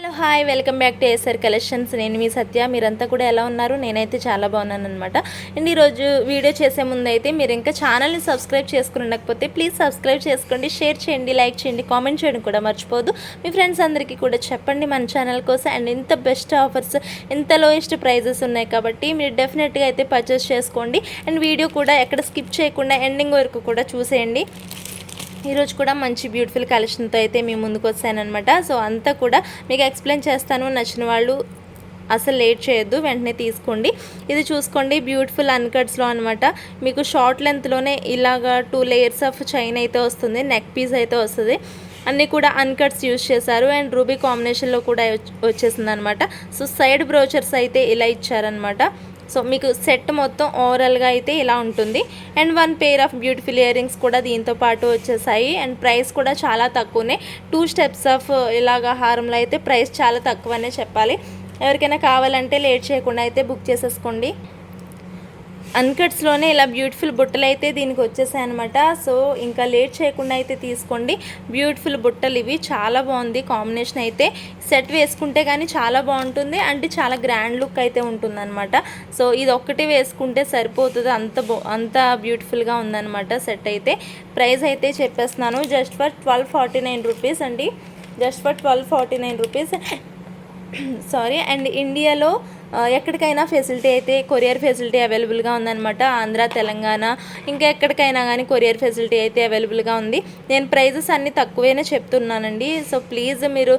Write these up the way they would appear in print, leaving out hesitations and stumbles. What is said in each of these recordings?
Hello hi welcome back to Acer collections. నేను మీ సత్య. మీరంతా కూడా ఎలా ఉన్నారు? నేనైతే చాలా బాగున్నాను అనమాట. అండ్ ఈరోజు వీడియో చేసే ముందు అయితే మీరు ఇంకా ఛానల్ని సబ్స్క్రైబ్ చేసుకుని ఉండకపోతే ప్లీజ్ సబ్స్క్రైబ్ చేసుకోండి, షేర్ చేయండి, లైక్ చేయండి, కామెంట్ చేయడం కూడా మర్చిపోదు. మీ ఫ్రెండ్స్ అందరికీ కూడా చెప్పండి మన ఛానల్ కోసం. అండ్ ఇంత బెస్ట్ ఆఫర్స్, ఇంత లోయెస్ట్ ప్రైజెస్ ఉన్నాయి కాబట్టి మీరు డెఫినెట్గా అయితే పర్చేస్ చేసుకోండి. అండ్ వీడియో కూడా ఎక్కడ స్కిప్ చేయకుండా ఎండింగ్ వరకు కూడా చూసేయండి. ఈరోజు కూడా మంచి బ్యూటిఫుల్ కలెక్షన్తో అయితే మేము ముందుకు వచ్చానమాట. సో అంతా కూడా మీకు ఎక్స్ప్లెయిన్ చేస్తాను. నచ్చిన వాళ్ళు అసలు లేట్ చేయొద్దు, వెంటనే తీసుకోండి. ఇది చూసుకోండి, బ్యూటిఫుల్ అన్కట్స్లో అనమాట. మీకు షార్ట్ లెంత్లోనే ఇలాగా 2 లేయర్స్ ఆఫ్ చైన్ అయితే వస్తుంది, నెక్ పీస్ అయితే వస్తుంది. అన్నీ కూడా అన్కట్స్ యూజ్ చేశారు. అండ్ రూబీ కాంబినేషన్లో కూడా వచ్చేసింది అనమాట. సో సైడ్ బ్రోచర్స్ అయితే ఇలా ఇచ్చారనమాట. సో మీకు సెట్ మొత్తం ఓవరాల్గా అయితే ఇలా ఉంటుంది. And 1 pair of beautiful ear rings కూడా దీంతో పాటు వచ్చేసాయి. అండ్ ప్రైస్ కూడా చాలా తక్కువనే. 2 స్టెప్స్ ఆఫ్ ఇలాగా హారంలో అయితే ప్రైస్ చాలా తక్కువనే చెప్పాలి. ఎవరికైనా కావాలంటే లేట్ చేయకుండా అయితే బుక్ చేసేసుకోండి. అన్కట్స్లోనే ఇలా బ్యూటిఫుల్ బుట్టలు అయితే దీనికి వచ్చేసాయి అనమాట. సో ఇంకా లేట్ చేయకుండా అయితే తీసుకోండి. బ్యూటిఫుల్ బుట్టలు ఇవి, చాలా బాగుంది కాంబినేషన్ అయితే. సెట్ వేసుకుంటే కానీ చాలా బాగుంటుంది, అంటే చాలా గ్రాండ్ లుక్ అయితే ఉంటుందన్నమాట. సో ఇది ఒక్కటి వేసుకుంటే సరిపోతుంది, అంత బ్యూటిఫుల్గా ఉందన్నమాట సెట్ అయితే. ప్రైస్ అయితే చెప్పేస్తున్నాను, జస్ట్ ఫర్ 1249 రూపీస్ అండి. Just for 1249 rupees sorry. And ఇండియాలో ఎక్కడికైనా ఫెసిలిటీ అయితే కొరియర్ ఫెసిలిటీ అవైలబుల్గా ఉందన్నమాట. ఆంధ్ర, తెలంగాణ, ఇంకా ఎక్కడికైనా కానీ కొరియర్ ఫెసిలిటీ అయితే అవైలబుల్గా ఉంది. నేను ప్రైజెస్ అన్నీ తక్కువైనా చెప్తున్నానండి. సో ప్లీజ్ మీరు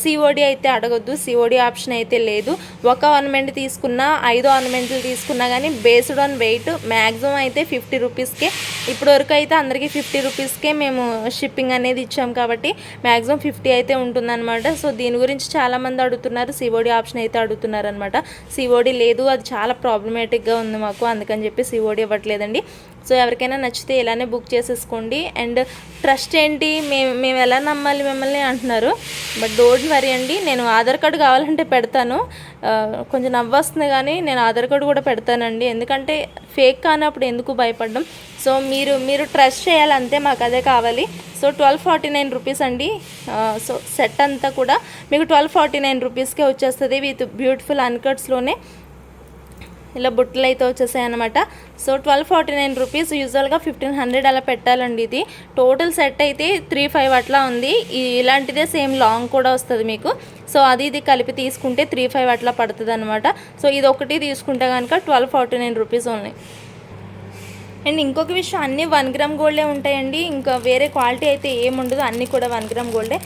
సిఓడి అయితే అడగొద్దు, సిఓడి ఆప్షన్ అయితే లేదు. ఒక ఆర్నమెంట్ తీసుకున్నా, 5 ఆర్నమెంట్లు తీసుకున్నా కానీ బేస్డ్ ఆన్ వెయిట్ మ్యాక్సిమం అయితే 50 రూపీస్కే. ఇప్పుడు వరకు అయితే అందరికీ 50 రూపీస్కే మేము షిప్పింగ్ అనేది ఇచ్చాం కాబట్టి మ్యాక్సిమం 50 అయితే ఉంటుందన్నమాట. సో దీని గురించి చాలామంది అడుగుతున్నారు, సిఓడి ఆప్షన్ అయితే అడుగుతున్నారు అనమాట. సిఓడి లేదు, అది చాలా ప్రాబ్లమేటిక్గా ఉంది మాకు, అందుకని చెప్పి సిఓడి ఇవ్వట్లేదండి. సో ఎవరికైనా నచ్చితే ఇలానే బుక్ చేసేసుకోండి. అండ్ ట్రస్ట్ ఏంటి, మేము ఎలా నమ్మాలి మిమ్మల్ని అంటున్నారు. బట్ డోంట్ వరీ అండి, నేను ఆధార్ కార్డు కావాలంటే పెడతాను. కొంచెం నవ్వొస్తుంది కానీ నేను ఆధార్ కార్డు కూడా పెడతానండి, ఎందుకంటే ఫేక్ కానప్పుడు ఎందుకు భయపడడం. సో మీరు ట్రస్ట్ చేయాలి అంతే, మాకు అదే కావాలి. సో 1249 రూపీస్ అండి. సో సెట్ అంతా కూడా మీకు 1249 రూపీస్కే వచ్చేస్తుంది విత్ బ్యూటిఫుల్ అన్కట్స్లోనే ఇలా బుట్టలు అయితే వచ్చేసాయి అనమాట. So 1249 rupees. యూజువల్గా 1500 అలా పెట్టాలండి. ఇది టోటల్ సెట్ అయితే 35 అట్లా ఉంది. ఇలాంటిదే సేమ్ లాంగ్ కూడా వస్తుంది మీకు. సో ఇది కలిపి తీసుకుంటే 35 అట్లా పడుతుంది అనమాట. సో ఇది ఒకటి తీసుకుంటే కనుక 1249 రూపీస్ ఓన్లీ. అండ్ ఇంకొక విషయం, అన్నీ 1 గ్రామ్ గోల్డే ఉంటాయండి, ఇంకా వేరే క్వాలిటీ అయితే ఏముండదు. అన్నీ కూడా 1 గ్రామ్ గోల్డే.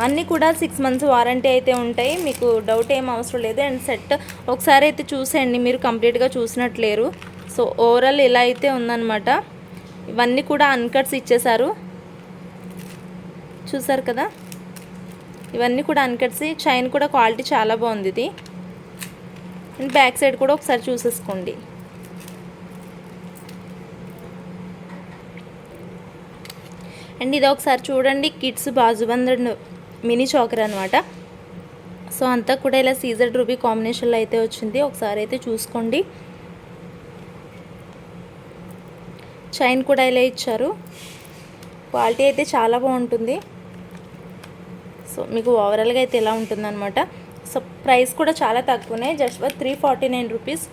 అన్నీ కూడా 6 మంత్స్ వారంటీ అయితే ఉంటాయి, మీకు డౌట్ ఏం అవసరం లేదు. అండ్ సెట్ ఒకసారి అయితే చూసేయండి, మీరు కంప్లీట్గా చూసినట్లేరు. సో ఓవరాల్ ఇలా అయితే ఉందన్నమాట. ఇవన్నీ కూడా అన్కట్స్ ఇచ్చేసారు, చూసారు కదా. ఇవన్నీ కూడా అన్కట్స్. చైన్ కూడా క్వాలిటీ చాలా బాగుంది ఇది. అండ్ బ్యాక్ సైడ్ కూడా ఒకసారి చూసేసుకోండి. అండ్ ఇది ఒకసారి చూడండి, కిడ్స్ బాజుబంద్ మినీ చోకర్ అనమాట. సో అంతా కూడా ఇలా సీజర్ రూబీ కాంబినేషన్లో అయితే వచ్చింది, ఒకసారి అయితే చూసుకోండి. చైన్ కూడా ఇలా ఇచ్చారు, క్వాలిటీ అయితే చాలా బాగుంటుంది. సో మీకు ఓవరాల్గా అయితే ఇలా ఉంటుందన్నమాట. సో ప్రైస్ కూడా చాలా తక్కువనే, just for 349 rupees.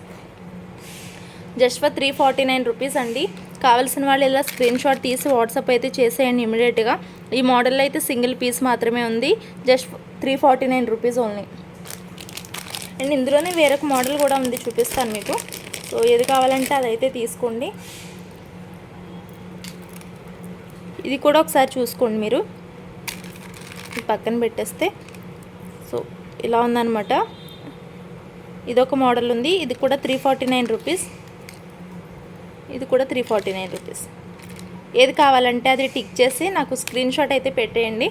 Just for 349 rupees అండి. కావాల్సిన వాళ్ళు ఇలా స్క్రీన్ షాట్ తీసి వాట్సాప్ అయితే చేసేయండి ఇమీడియట్గా. ఈ మోడల్లో అయితే సింగిల్ పీస్ మాత్రమే ఉంది, జస్ట్ 349 రూపీస్ ఓన్లీ. అండ్ ఇందులోనే వేరొక మోడల్ కూడా ఉంది, చూపిస్తాను మీకు. సో ఏది కావాలంటే అదైతే తీసుకోండి. ఇది కూడా ఒకసారి చూసుకోండి మీరు, పక్కన పెట్టేస్తే. సో ఇలా ఉందన్నమాట. ఇదొక మోడల్ ఉంది, ఇది కూడా 349 రూపీస్. ఇది కూడా 349 రూపీస్. ఏది కావాలంటే అది టిక్ చేసి నాకు స్క్రీన్ షాట్ అయితే పెట్టేయండి.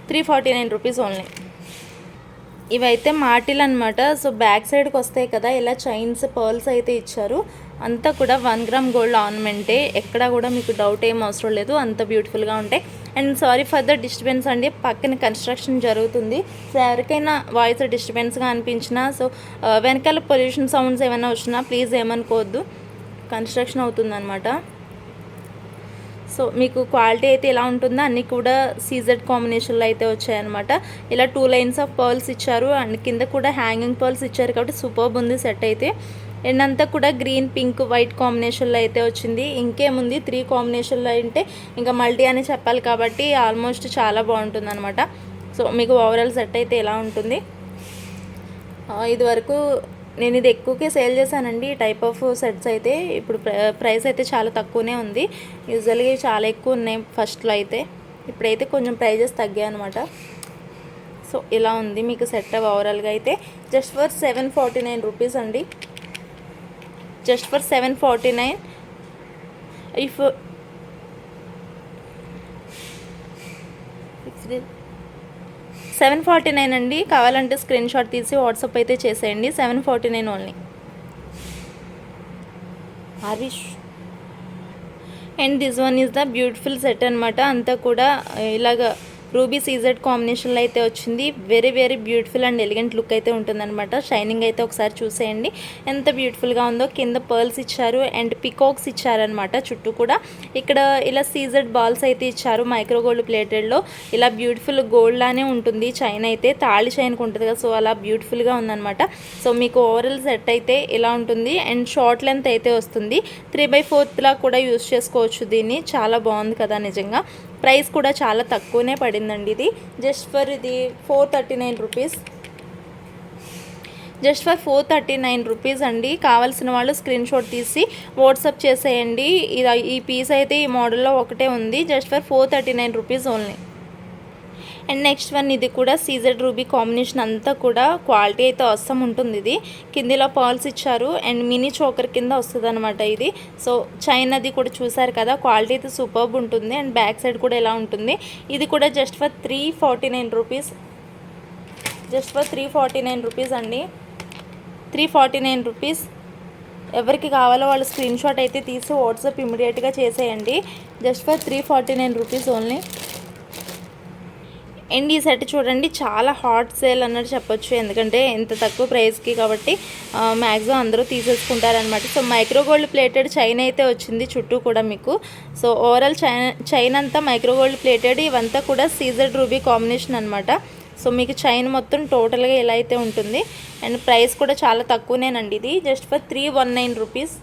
349 రూపీస్ ఓన్లీ. ఇవైతే మాటిల్ అనమాట. సో బ్యాక్ సైడ్కి వస్తాయి కదా, ఇలా చైన్స్, పర్ల్స్ అయితే ఇచ్చారు. అంతా కూడా 1 గ్రామ్ గోల్డ్ ఆర్నమెంటే, ఎక్కడ కూడా మీకు డౌట్ ఏం అవసరం లేదు, అంత బ్యూటిఫుల్గా ఉంటాయి. And sorry for the disturbance అండి, పక్కన కన్స్ట్రక్షన్ జరుగుతుంది. సో ఎవరికైనా వాయిస్ డిస్టర్బెన్స్గా అనిపించినా, సో వెనకాల పొల్యూషన్ సౌండ్స్ ఏమైనా వచ్చినా ప్లీజ్ ఏమనుకోవద్దు, కన్స్ట్రక్షన్ అవుతుందన్నమాట. సో మీకు క్వాలిటీ అయితే ఎలా ఉంటుందో అన్నీ కూడా సీజెడ్ కాంబినేషన్లో అయితే వచ్చాయన్నమాట. ఇలా 2 లైన్స్ ఆఫ్ పర్ల్స్ ఇచ్చారు అండ్ కింద కూడా హ్యాంగింగ్ పర్ల్స్ ఇచ్చారు కాబట్టి సూపర్బ్ ఉంది సెట్ అయితే. అండ్ అంతా కూడా గ్రీన్ పింక్ వైట్ కాంబినేషన్లో అయితే వచ్చింది. ఇంకేముంది 3 కాంబినేషన్లో అంటే ఇంకా మల్టీ అని చెప్పాలి కాబట్టి ఆల్మోస్ట్ చాలా బాగుంటుంది అనమాట. సో మీకు ఓవరాల్ సెట్ అయితే ఎలా ఉంటుంది. ఇది వరకు నేను ఇది ఎక్కువగా సేల్ చేశానండి ఈ టైప్ ఆఫ్ సెట్స్ అయితే. ఇప్పుడు ప్రైస్ అయితే చాలా తక్కువనే ఉంది. యూజువల్గా చాలా ఎక్కువ ఉన్నాయి ఫస్ట్లో అయితే, ఇప్పుడైతే కొంచెం ప్రైజెస్ తగ్గాయి అనమాట. సో ఇలా ఉంది మీకు సెట్ ఓవరాల్గా అయితే. జస్ట్ ఫర్ 749 రూపీస్ అండి. Just for 749. ఇఫ్ 749 అండి. కావాలంటే స్క్రీన్ షాట్ తీసి వాట్సాప్ అయితే చేసేయండి. 749 only. Harish and this one is the beautiful set అనమాట. అంతా కూడా ఇలాగ రూబీ సీజెడ్ కాంబినేషన్లో అయితే వచ్చింది. Very very beautiful and elegant look అయితే ఉంటుందన్నమాట. షైనింగ్ అయితే ఒకసారి చూసేయండి ఎంత బ్యూటిఫుల్గా ఉందో. కింద పర్ల్స్ ఇచ్చారు అండ్ పికాక్స్ ఇచ్చారనమాట చుట్టూ కూడా. ఇక్కడ ఇలా సీజెడ్ బాల్స్ అయితే ఇచ్చారు మైక్రో గోల్డ్ ప్లేటెడ్లో. ఇలా బ్యూటిఫుల్ గోల్డ్ లానే ఉంటుంది. చైన్ అయితే తాళి చైన్కి ఉంటుంది కదా, సో అలా బ్యూటిఫుల్గా ఉందన్నమాట. సో మీకు ఓవరాల్ సెట్ అయితే ఇలా ఉంటుంది అండ్ షార్ట్ లెంత్ అయితే వస్తుంది. 3/4 లా కూడా యూస్ చేసుకోవచ్చు దీన్ని. చాలా బాగుంది కదా నిజంగా. ప్రైస్ కూడా చాలా తక్కువనే పడిందండి ఇది. జస్ట్ ఫర్ ఇది 439 రూపీస్. జస్ట్ ఫర్ 439 రూపీస్ అండి. కావాల్సిన వాళ్ళు స్క్రీన్ షాట్ తీసి వాట్సాప్ చేసేయండి. ఈ పీస్ అయితే ఈ మోడల్లో ఒకటే ఉంది. Just for 439 rupees only. And next one ఇది కూడా సీజెడ్ రూబీ కాంబినేషన్. అంతా కూడా క్వాలిటీ అయితే అవసరం ఉంటుంది. ఇది కిందిలో పర్ల్స్ ఇచ్చారు అండ్ మినీ చోకర్ కింద వస్తుంది అనమాట ఇది. సో చైన్ అది కూడా చూసారు కదా, క్వాలిటీ అయితే సూపర్బ్ ఉంటుంది. అండ్ బ్యాక్ సైడ్ కూడా ఎలా ఉంటుంది. ఇది కూడా just for 349 rupees. Just for 349 rupees అండి. 349 రూపీస్. ఎవరికి కావాలో వాళ్ళు స్క్రీన్ షాట్ అయితే తీసి వాట్సాప్ ఇమీడియట్గా చేసేయండి. Just for 349 rupees only. And ఈ సెట్ చూడండి చాలా హాట్ సేల్ అన్నట్టు చెప్పొచ్చు. ఎందుకంటే ఇంత తక్కువ ప్రైస్కి కాబట్టి మ్యాక్సిమం అందరూ తీసేసుకుంటారనమాట. So micro gold plated chain అయితే వచ్చింది చుట్టూ కూడా మీకు. సో ఓవరాల్ చైన్ అంతా మైక్రో గోల్డ్ ప్లేటెడ్. ఇవంతా కూడా సీజెడ్ రూబీ కాంబినేషన్ అనమాట. సో మీకు చైన్ మొత్తం టోటల్గా ఇలా అయితే ఉంటుంది. అండ్ ప్రైస్ కూడా చాలా తక్కువనేనండి ఇది. Just for 319 rupees.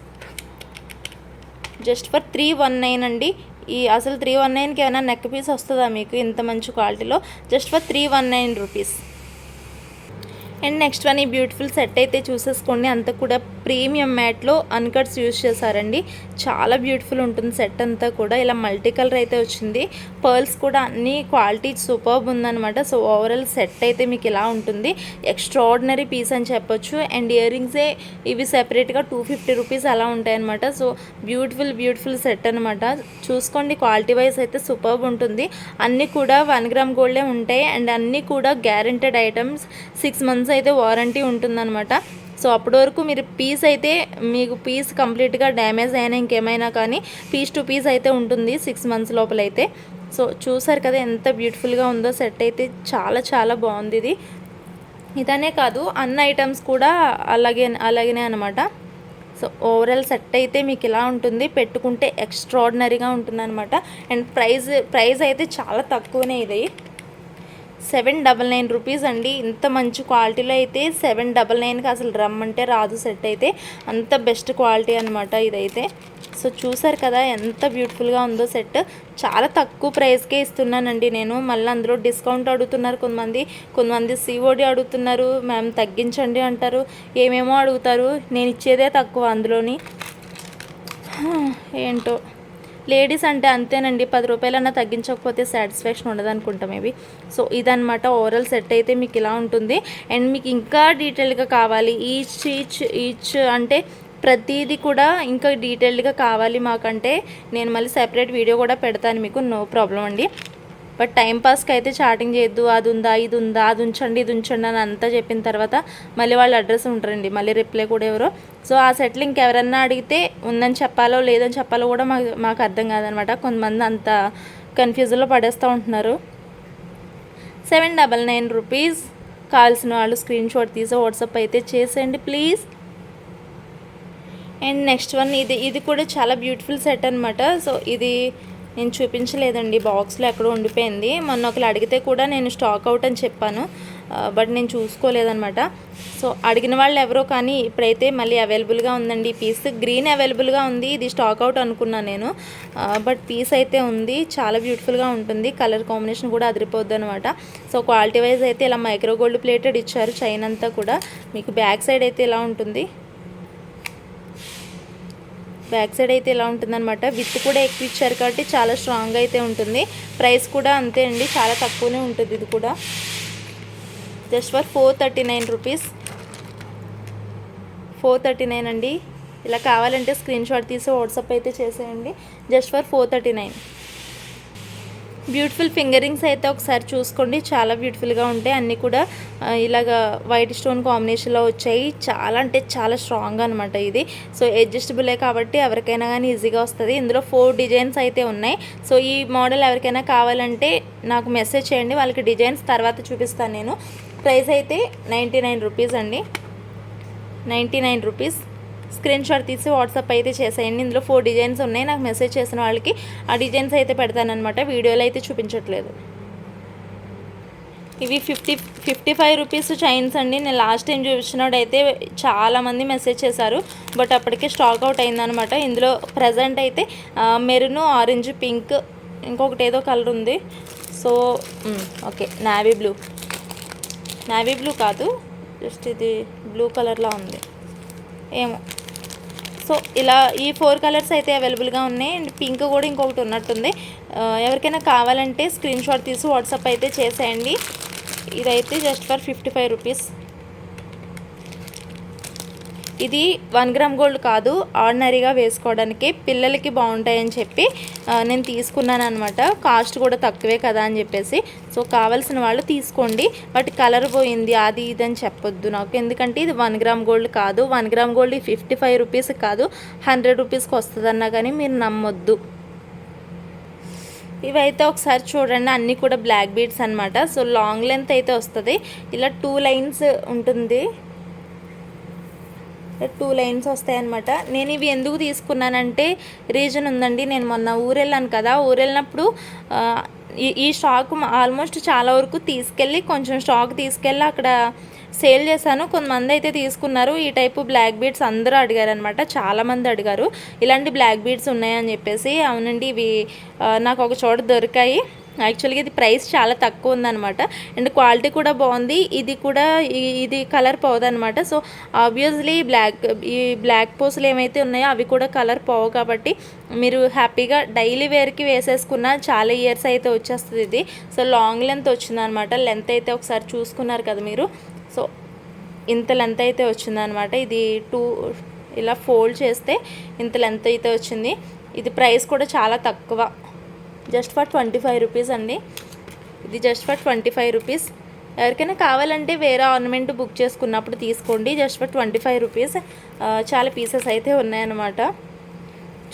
Just for 319 అండి. ఈ అసలు 319కి ఏమైనా నెక్ పీస్ వస్తుందా మీకు ఇంత మంచి క్వాలిటీలో. Just for 319 rupees. And next one ఈ బ్యూటిఫుల్ సెట్ అయితే చూసేసుకోండి. అంతా కూడా ప్రీమియం మ్యాట్లో అన్కట్స్ యూజ్ చేశారండి. చాలా బ్యూటిఫుల్ ఉంటుంది సెట్ అంతా కూడా. ఇలా మల్టీ కలర్ అయితే వచ్చింది. పర్ల్స్ కూడా అన్ని క్వాలిటీ సూపర్బ్ ఉందన్నమాట. సో ఓవరాల్ సెట్ అయితే మీకు ఇలా ఉంటుంది. ఎక్స్ట్రాడినరీ పీస్ అని చెప్పొచ్చు. అండ్ ఇయర్ రింగ్సే ఇవి సెపరేట్గా 250 రూపీస్ అలా ఉంటాయన్నమాట. సో బ్యూటిఫుల్ సెట్ అనమాట. చూసుకోండి క్వాలిటీ వైజ్ అయితే సూపర్బ్ ఉంటుంది. అన్నీ కూడా 1 గ్రామ్ గోల్డే ఉంటాయి. అండ్ అన్నీ కూడా గ్యారెంటెడ్ ఐటమ్స్. 6 మంత్స్ అయితే వారంటీ ఉంటుందన్నమాట. సో అప్పటి వరకు మీరు మీకు పీస్ కంప్లీట్గా డ్యామేజ్ అయినా ఇంకేమైనా కానీ పీస్ టు పీస్ అయితే ఉంటుంది 6 మంత్స్ లోపలైతే. సో చూసారు కదా ఎంత బ్యూటిఫుల్గా ఉందో సెట్ అయితే. చాలా బాగుంది ఇది. ఇదనే కాదు అన్ని ఐటమ్స్ కూడా అలాగనే అనమాట. సో ఓవరాల్ సెట్ అయితే మీకు ఇలా ఉంటుంది. పెట్టుకుంటే ఎక్స్ట్రాడినరీగా ఉంటుందన్నమాట. అండ్ ప్రైస్ అయితే చాలా తక్కువనే ఇది. 799 రూపీస్ అండి. ఇంత మంచి క్వాలిటీలో అయితే 799కి అసలు రమ్మంటే రాదు సెట్ అయితే. అంత బెస్ట్ క్వాలిటీ అనమాట ఇదైతే. సో చూసారు కదా ఎంత బ్యూటిఫుల్గా ఉందో సెట్. చాలా తక్కువ ప్రైస్కే ఇస్తున్నానండి నేను. మళ్ళీ అందులో డిస్కౌంట్ అడుగుతున్నారు కొంతమంది సిఓడి అడుగుతున్నారు. మ్యామ్ తగ్గించండి అంటారు, ఏమేమో అడుగుతారు. నేను ఇచ్చేదే తక్కువ అందులోని. ఏంటో లేడీస్ అంటే అంతేనండి. 10 రూపాయలన్నా తగ్గించకపోతే సాటిస్ఫాక్షన్ ఉండదు అనుకుంటా మేబీ. సో ఇదనమాట ఓవరాల్ సెట్ అయితే మీకు ఇలా ఉంటుంది. అండ్ మీకు ఇంకా డీటెయిల్గా కావాలి ఈచ్ అంటే ప్రతిదీ కూడా ఇంకా డీటెయిల్డ్గా కావాలి మాకంటే నేను మళ్ళీ సెపరేట్ వీడియో కూడా పెడతాను మీకు, నో ప్రాబ్లం అండి. బట్ టైంపాస్కి అయితే చాటింగ్ చేయొద్దు. అది ఉందా ఇది ఉందా, అది ఉంచండి ఇది ఉంచండి అని అంతా చెప్పిన తర్వాత మళ్ళీ వాళ్ళ అడ్రస్ ఉంటారండి, మళ్ళీ రిప్లై కూడా ఎవరో. సో ఆ సెట్లు ఇంకెవరన్నా అడిగితే ఉందని చెప్పాలో లేదని చెప్పాలో కూడా మాకు అర్థం కాదనమాట. కొంతమంది అంత కన్ఫ్యూజన్లో పడేస్తూ ఉంటున్నారు. 799 రూపీస్. కావాల్సిన వాళ్ళు స్క్రీన్ షాట్ తీసి వాట్సాప్ అయితే చేసేయండి ప్లీజ్. అండ్ నెక్స్ట్ వన్ ఇది కూడా చాలా బ్యూటిఫుల్ సెట్ అనమాట. సో ఇది నేను చూపించలేదండి, బాక్స్లో ఎక్కడో ఉండిపోయింది. మొన్న ఒకరు అడిగితే కూడా నేను స్టాక్ అవుట్ అని చెప్పాను, బట్ నేను చూసుకోలేదన్నమాట. సో అడిగిన వాళ్ళు ఎవరో కానీ ఇప్పుడైతే మళ్ళీ అవైలబుల్గా ఉందండి ఈ పీస్. గ్రీన్ అవైలబుల్గా ఉంది, ఇది స్టాక్ అవుట్ అనుకున్నాను నేను, బట్ పీస్ అయితే ఉంది. చాలా బ్యూటిఫుల్గా ఉంటుంది, కలర్ కాంబినేషన్ కూడా అదిరిపోద్ది అనమాట. సో క్వాలిటీ వైజ్ అయితే ఇలా మైక్రో గోల్డ్ ప్లేటెడ్ ఇచ్చారు, చైన్ అంతా కూడా. మీకు బ్యాక్ సైడ్ అయితే ఇలా ఉంటుంది, బ్యాక్ సైడ్ అయితే ఇలా ఉంటుందన్నమాట. విత్ కూడా ఎక్కువ ఇచ్చారు కాబట్టి చాలా స్ట్రాంగ్ అయితే ఉంటుంది. ప్రైస్ కూడా అంతే అండి, చాలా తక్కువనే ఉంటుంది. ఇది కూడా జస్ట్ ఫర్ 439 రూపీస్, 439 అండి. ఇలా కావాలంటే స్క్రీన్ షాట్ తీసి వాట్సాప్ అయితే చేసేయండి. Just for 439. Beautiful finger rings అయితే ఒకసారి చూసుకోండి, చాలా బ్యూటిఫుల్గా ఉంటాయి. అన్నీ కూడా ఇలాగా వైట్ స్టోన్ కాంబినేషన్లో వచ్చాయి. చాలా అంటే చాలా స్ట్రాంగ్ అనమాట ఇది. సో అడ్జస్టబులే కాబట్టి ఎవరికైనా కానీ ఈజీగా వస్తుంది. ఇందులో 4 డిజైన్స్ అయితే ఉన్నాయి. సో ఈ మోడల్ ఎవరికైనా కావాలంటే నాకు మెసేజ్ చేయండి, వాళ్ళకి డిజైన్స్ తర్వాత చూపిస్తాను నేను. ప్రైస్ అయితే 99 రూపీస్ అండి, 99 రూపీస్. స్క్రీన్ షాట్ తీసి వాట్సాప్ అయితే చేసేయండి. ఇందులో 4 డిజైన్స్ ఉన్నాయి. నాకు మెసేజ్ చేసిన వాళ్ళకి ఆ డిజైన్స్ అయితే పెడతానమాట, వీడియోలో అయితే చూపించట్లేదు. ఇవి 55 రూపీస్ చైన్స్ అండి. నేను లాస్ట్ టైం చూపించినప్పుడు అయితే చాలామంది మెసేజ్ చేశారు, బట్ అప్పటికే స్టాక్ అవుట్ అయిందనమాట. ఇందులో ప్రజెంట్ అయితే మెరూన్, ఆరెంజ్, పింక్, ఇంకొకటి ఏదో కలర్ ఉంది. సో ఓకే, నావీ బ్లూ కాదు, జస్ట్ ఇది బ్లూ కలర్లో ఉంది ఏమో. సో ఇలా ఈ 4 కలర్స్ అయితే అవైలబుల్గా ఉన్నాయి. అండ్ పింక్ కూడా ఇంకొకటి ఉన్నట్టుంది. ఎవరికైనా కావాలంటే స్క్రీన్ షాట్ తీసి వాట్సాప్ అయితే చేసేయండి. ఇదైతే జస్ట్ ఫర్ 55 రూపీస్. ఇది 1 గ్రామ్ గోల్డ్ కాదు, ఆర్డినరీగా వేసుకోవడానికి పిల్లలకి బాగుంటాయని చెప్పి నేను తీసుకున్నాను అనమాట. కాస్ట్ కూడా తక్కువే కదా అని చెప్పేసి. సో కావాల్సిన వాళ్ళు తీసుకోండి, బట్ కలర్ పోయింది అది ఇది అని చెప్పొద్దు నాకు, ఎందుకంటే ఇది 1 గ్రామ్ గోల్డ్ కాదు. 1 గ్రామ్ గోల్డ్ 55 రూపీస్ కాదు, 100 రూపీస్కి వస్తుంది అన్నా కానీ మీరు నమ్మొద్దు. ఇవైతే ఒకసారి చూడండి, అన్నీ కూడా బ్లాక్ బీడ్స్ అనమాట. సో లాంగ్ లెంత్ అయితే వస్తుంది, ఇలా 2 లైన్స్ ఉంటుంది, 2 లైన్స్ వస్తాయన్నమాట. నేను ఇవి ఎందుకు తీసుకున్నానంటే రీజన్ ఉందండి. నేను మొన్న ఊరెళ్ళాను కదా, ఊరెళ్ళినప్పుడు ఈ స్టాక్ ఆల్మోస్ట్ చాలా వరకు తీసుకెళ్ళి, కొంచెం స్టాక్ తీసుకెళ్ళి అక్కడ సేల్ చేశాను. కొంతమంది అయితే తీసుకున్నారు. ఈ టైపు బ్లాక్ బీడ్స్ అందరూ అడిగారు అనమాట, చాలామంది అడిగారు ఇలాంటి బ్లాక్ బీడ్స్ ఉన్నాయని చెప్పేసి. అవునండి, ఇవి నాకు ఒక చోట దొరికాయి. యాక్చువల్గా ఇది ప్రైస్ చాలా తక్కువ ఉందన్నమాట, అండ్ క్వాలిటీ కూడా బాగుంది. ఇది కలర్ పోదన్నమాట. సో ఆబ్వియస్లీ ఈ బ్లాక్ పోస్లు ఏమైతే ఉన్నాయో అవి కూడా కలర్ పోవు, కాబట్టి మీరు హ్యాపీగా డైలీ వేర్కి వేసేసుకున్న చాలా ఇయర్స్ అయితే వచ్చేస్తుంది ఇది. సో లాంగ్ లెంత్ వచ్చిందనమాట. లెంత్ అయితే ఒకసారి చూసుకున్నారు కదా మీరు. సో ఇంత లెంత్ అయితే వచ్చిందనమాట. ఇది 2 ఇలా ఫోల్డ్ చేస్తే ఇంత లెంత్ అయితే వచ్చింది. ఇది ప్రైస్ కూడా చాలా తక్కువ, జస్ట్ ఫర్ 25 రూపీస్ అండి. ఇది జస్ట్ ఫర్ 25 రూపీస్. ఎవరికైనా కావాలంటే వేరే ఆర్నమెంట్ బుక్ చేసుకున్నప్పుడు తీసుకోండి, జస్ట్ ఫర్ 25 రూపీస్. చాలా పీసెస్ అయితే ఉన్నాయన్నమాట.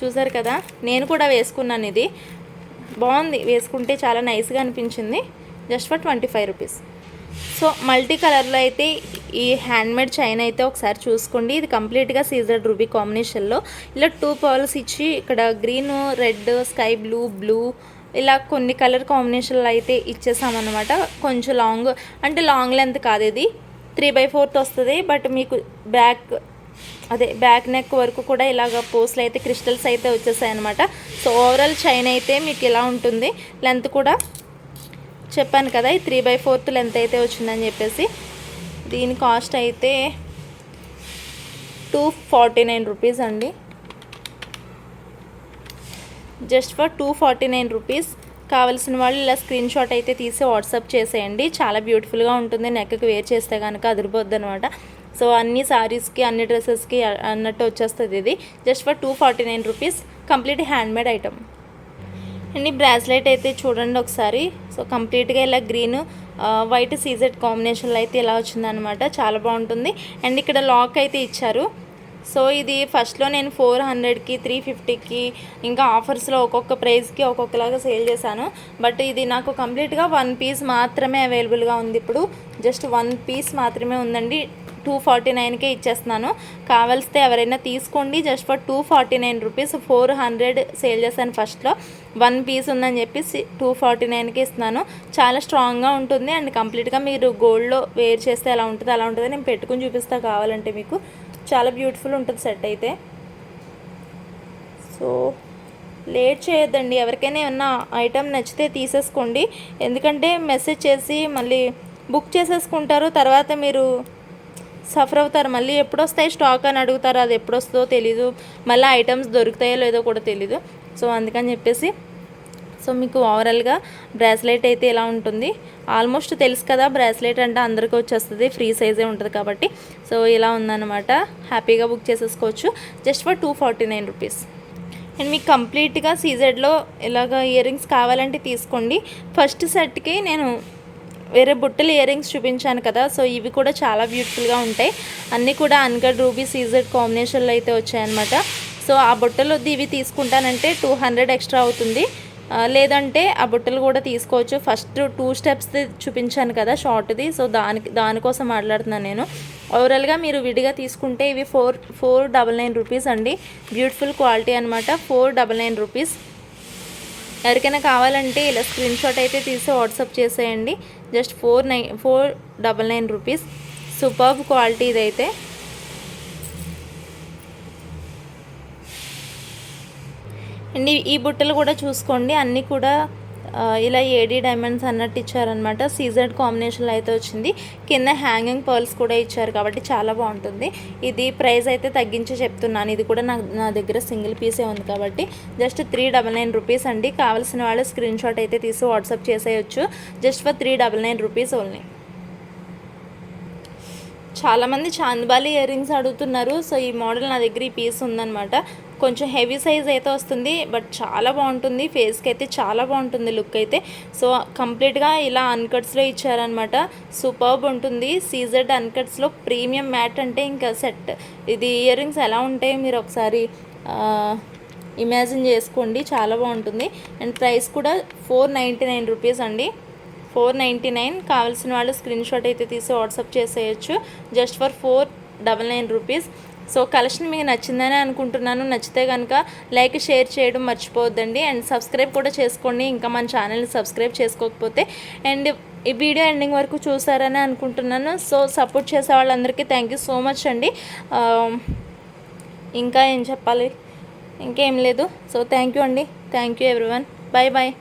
చూసారు కదా, నేను కూడా వేసుకున్నాను. ఇది బాగుంది, వేసుకుంటే చాలా నైస్గా అనిపించింది. Just for 25 rupees. So multi కలర్లో అయితే ఈ హ్యాండ్మేడ్ చైన్ అయితే ఒకసారి చూసుకోండి. ఇది కంప్లీట్గా సీజర్డ్ రూబీ కాంబినేషన్లో ఇలా 2 పర్ల్స్ ఇచ్చి ఇక్కడ గ్రీన్, రెడ్, స్కై బ్లూ ఇలా కొన్ని కలర్ కాంబినేషన్లో అయితే ఇచ్చేసామన్నమాట. కొంచెం లాంగ్ లెంత్ కాదు, ఇది 3/4 వస్తుంది. బట్ మీకు బ్యాక్ నెక్ వరకు కూడా ఇలాగ పోస్ట్లు అయితే క్రిస్టల్స్ అయితే వచ్చేసాయి అనమాట. సో ఓవరాల్ చైన్ అయితే మీకు ఇలా ఉంటుంది. లెంత్ కూడా చెప్పాను కదా, ఈ 3/4 లెంత్ అయితే వచ్చిందని చెప్పేసి. దీని కాస్ట్ అయితే 249 రూపీస్ అండి, జస్ట్ ఫర్ 249 రూపీస్. కావాల్సిన వాళ్ళు ఇలా స్క్రీన్ షాట్ అయితే తీసి వాట్సాప్ చేసేయండి. చాలా బ్యూటిఫుల్గా ఉంటుంది, నెక్కి వేర్ చేస్తే కనుక అదిరిపోద్ది అనమాట. సో అన్ని సారీస్కి, అన్ని డ్రెస్సెస్కి అన్నట్టు వచ్చేస్తుంది ఇది. Just for 249 rupees, complete handmade item అండి. బ్రాస్లెట్ అయితే చూడండి ఒకసారి. సో కంప్లీట్గా ఇలా గ్రీన్, వైట్ సీజెడ్ కాంబినేషన్లో అయితే ఇలా వచ్చిందనమాట. చాలా బాగుంటుంది. అండ్ ఇక్కడ లాక్ అయితే ఇచ్చారు. సో ఇది ఫస్ట్లో నేను 400కి, 350కి, ఇంకా ఆఫర్స్లో ఒక్కొక్క ప్రైస్కి ఒక్కొక్కలాగా సేల్ చేశాను. బట్ ఇది నాకు కంప్లీట్గా 1 పీస్ మాత్రమే అవైలబుల్గా ఉంది. ఇప్పుడు జస్ట్ 1 పీస్ మాత్రమే ఉందండి. 249కే ఇచ్చేస్తున్నాను. కావాల్స్తే ఎవరైనా తీసుకోండి. Just for 249 rupees. 400 సేల్ చేశాను ఫస్ట్లో. 1 పీస్ ఉందని చెప్పేసి 249కే ఇస్తున్నాను. చాలా స్ట్రాంగ్గా ఉంటుంది అండ్ కంప్లీట్గా మీరు గోల్డ్లో వేర్ చేస్తే ఎలా ఉంటుందో అలా ఉంటుంది. నేను పెట్టుకుని చూపిస్తా కావాలంటే మీకు. చాలా బ్యూటిఫుల్ ఉంటుంది సెట్ అయితే. సో లేట్ చేయొద్దండి. ఎవరికైనా ఏమన్నా ఐటెం నచ్చితే తీసేసుకోండి. ఎందుకంటే మెసేజ్ చేసి మళ్ళీ బుక్ చేసేసుకుంటారు, తర్వాత మీరు సఫర్ అవుతారు. మళ్ళీ ఎప్పుడు వస్తాయి స్టాక్ అని అడుగుతారు, అది ఎప్పుడు వస్తుందో తెలీదు, మళ్ళీ ఐటమ్స్ దొరుకుతాయో లేదో కూడా తెలీదు. సో అందుకని చెప్పేసి సో మీకు ఓవరాల్గా బ్రాస్లెట్ అయితే ఇలా ఉంటుంది. ఆల్మోస్ట్ తెలుసు కదా, బ్రాస్లెట్ అంటే అందరికీ వచ్చేస్తుంది, ఫ్రీ సైజే ఉంటుంది కాబట్టి. సో ఇలా ఉందన్నమాట. హ్యాపీగా బుక్ చేసేసుకోవచ్చు జస్ట్ ఫర్ 249 రూపీస్. అండ్ మీకు కంప్లీట్గా సీజెడ్లో ఇలాగ ఇయర్ రింగ్స్ కావాలంటే తీసుకోండి. ఫస్ట్ సెట్కి నేను వేరే బుట్టలు ఇయర్ రింగ్స్ చూపించాను కదా, సో ఇవి కూడా చాలా బ్యూటిఫుల్గా ఉంటాయి. అన్నీ కూడా అన్కట్ రూబీ సీజెడ్ కాంబినేషన్లో అయితే వచ్చాయన్నమాట. సో ఆ బుట్టలు ఇవి తీసుకుంటానంటే 200 ఎక్స్ట్రా అవుతుంది. లేదంటే ఆ బుట్టలు కూడా తీసుకోవచ్చు. ఫస్ట్ 2 స్టెప్స్ది చూపించాను కదా షార్ట్ది, సో దానికోసం మాట్లాడుతున్నాను నేను. ఓవరాల్గా మీరు విడిగా తీసుకుంటే ఇవి 499 రూపీస్ అండి. బ్యూటిఫుల్ క్వాలిటీ అనమాట. 499 రూపీస్. ఎవరికైనా కావాలంటే ఇలా స్క్రీన్ షాట్ అయితే తీసి వాట్సాప్ చేసేయండి. Just 499 rupees. సూపర్బ్ క్వాలిటీ ఇదైతే. అండ్ ఈ బుట్టలు కూడా చూసుకోండి, అన్నీ కూడా ఇలా ఏడీ డైమండ్స్ అన్నట్టు ఇచ్చారనమాట. సీజెడ్ కాంబినేషన్లో అయితే వచ్చింది. కింద హ్యాంగింగ్ పర్ల్స్ కూడా ఇచ్చారు కాబట్టి చాలా బాగుంటుంది. ఇది ప్రైస్ అయితే తగ్గించి చెప్తున్నాను. ఇది కూడా నా దగ్గర సింగిల్ పీసే ఉంది కాబట్టి జస్ట్ 399 రూపీస్ అండి. కావాల్సిన వాళ్ళు స్క్రీన్ షాట్ అయితే తీసి వాట్సాప్ చేసేయచ్చు. Just for 399 rupees only. చాలామంది చాంద్బాలి ఇయర్ రింగ్స్ అడుగుతున్నారు. సో ఈ మోడల్ నా దగ్గర ఈ పీస్ ఉందన్నమాట. కొంచెం హెవీ సైజ్ అయితే వస్తుంది, బట్ చాలా బాగుంటుంది. ఫేస్కి అయితే చాలా బాగుంటుంది లుక్ అయితే. సో కంప్లీట్గా ఇలా అన్కట్స్లో ఇచ్చారనమాట. సూపర్బ్ ఉంటుంది. సీజెడ్ అన్కట్స్లో ప్రీమియం మ్యాట్ అంటే ఇంకా సెట్. ఇది ఇయర్ రింగ్స్ ఎలా ఉంటాయి మీరు ఒకసారి ఇమాజిన్ చేసుకోండి. చాలా బాగుంటుంది. అండ్ ప్రైస్ కూడా 499 రూపీస్ అండి. 499. కావాల్సిన వాళ్ళు స్క్రీన్ షాట్ అయితే తీసి వాట్సాప్ చేసేయచ్చు. Just for 499 rupees. So collection మీకు నచ్చిందని అనుకుంటున్నాను. నచ్చితే కనుక లైక్ షేర్ చేయడం మర్చిపోవద్దండి. అండ్ సబ్స్క్రైబ్ కూడా చేసుకోండి ఇంకా మన ఛానల్ని సబ్స్క్రైబ్ చేసుకోకపోతే. అండ్ ఈ వీడియో ఎండింగ్ వరకు చూసారని అనుకుంటున్నాను. సో సపోర్ట్ చేసే వాళ్ళందరికీ థ్యాంక్ యూ సో మచ్ అండి. ఇంకా ఏం చెప్పాలి, ఇంకేం లేదు. సో థ్యాంక్ యూ అండి. Thank you everyone. Bye bye.